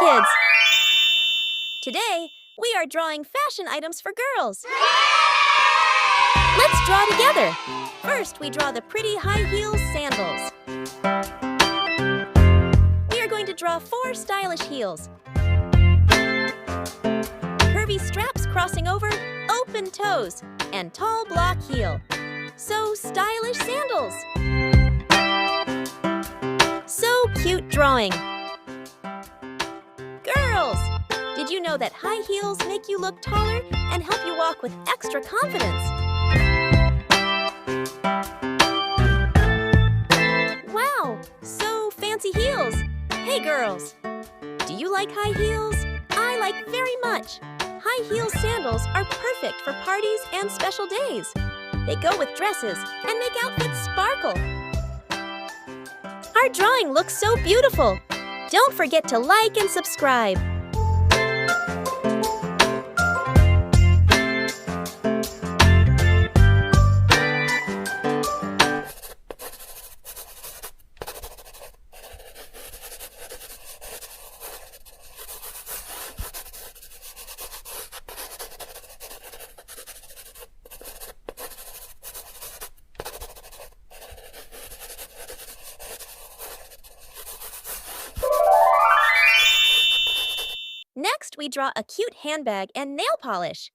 kids! Today, we are drawing fashion items for girls. Let's draw together. First, we draw the pretty high heels sandals. We are going to draw 4 stylish heels. Curvy straps crossing over, open toes, and tall block heel. So stylish sandals. So cute drawing. Girls, did you know that high heels make you look taller and help you walk with extra confidence? Wow, so fancy heels. Hey girls, do you like high heels? I like very much. High heel sandals are perfect for parties and special days. They go with dresses and make outfits sparkle. Our drawing looks so beautiful. Don't forget to like and subscribe. Next, we draw a cute handbag and nail polish.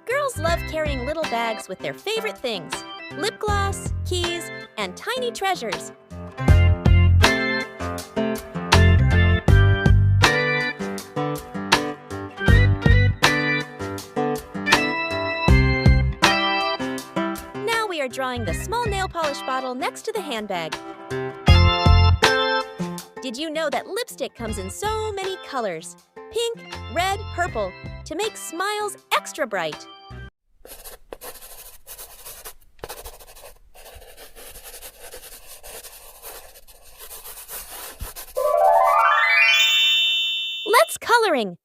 Girls love carrying little bags with their favorite things: lip gloss, keys, and tiny treasures. Now we are drawing the small nail polish bottle next to the handbag. Did you know that lipstick comes in so many colors? Pink, red, purple, to make smiles extra bright. Let's coloring.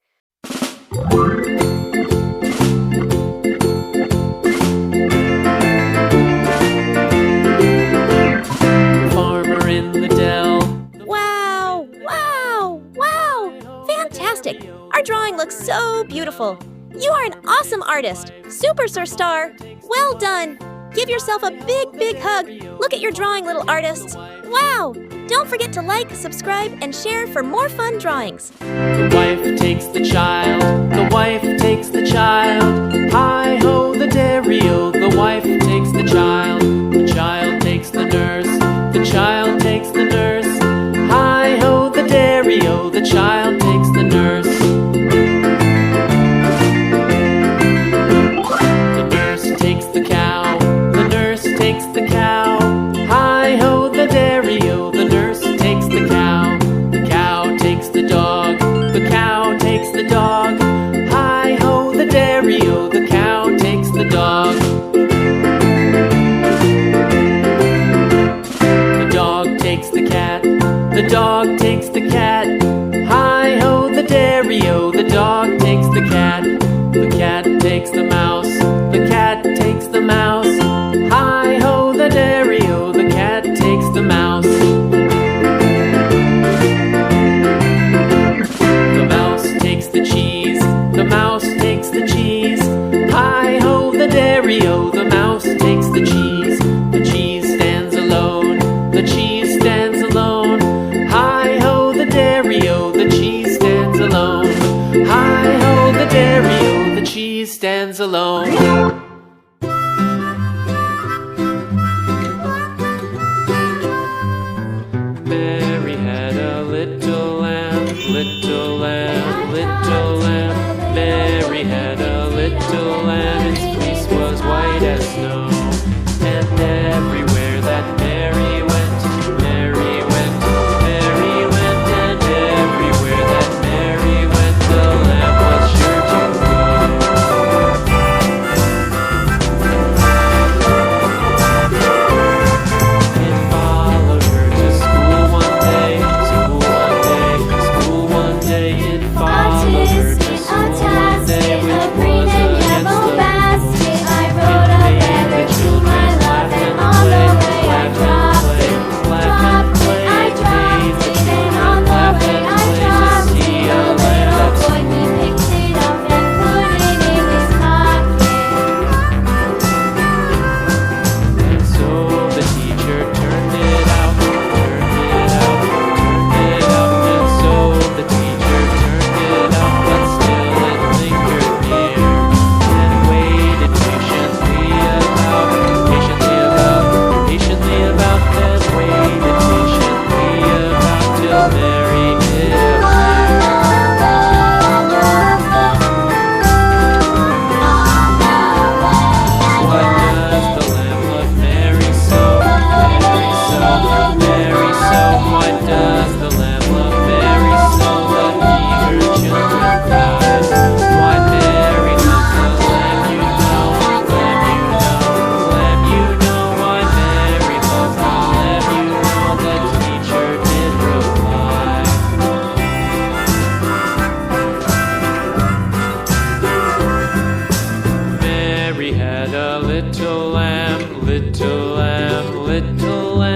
Farmer in the dell. Fantastic! Our drawing looks so beautiful. You are an awesome artist. Super star. Well done. Give yourself a big, big hug. Look at your drawing, little artists. Wow! Don't forget to like, subscribe, and share for more fun drawings. The wife takes the child. The wife takes the child. Hi-ho, the dairy-o. The wife takes the child. The child takes the nurse. The child takes the nurse. Hi-ho, the dairy-o. The child takes the nurse. The nurse takes the cow. The nurse takes the cow. Hi-ho, the dairy-o. The nurse takes the cow. The cow takes the dog. The cow takes the dog. Hi-ho, the dairy-o. The cow takes the dog. The dog takes the cat. The dog takes the cat. Hi-ho, the dairy-o. The dog takes the cat. The cat takes the mouse. The cat takes the mouse. Hi-ho, the dairy-o. The cat takes the mouse. The mouse takes the cheese. The mouse takes the cheese. Hi-ho, the dairy-o. The mouse takes the cheese. The cheese stands alone. The cheese stands alone. Hi-ho, the dairy-o. The cheese stands alone. Hi-ho, the dairy-o. The cheese stands alone. Mary had a little lamb, little lamb, little lamb. Mary had a little lamb, its fleece was white as snow. And everywhere that Mary went, Mary went, Mary went. And everywhere that Mary went, the lamb was sure to go. It followed her to school one day. little lamb, little lamb, little lamb.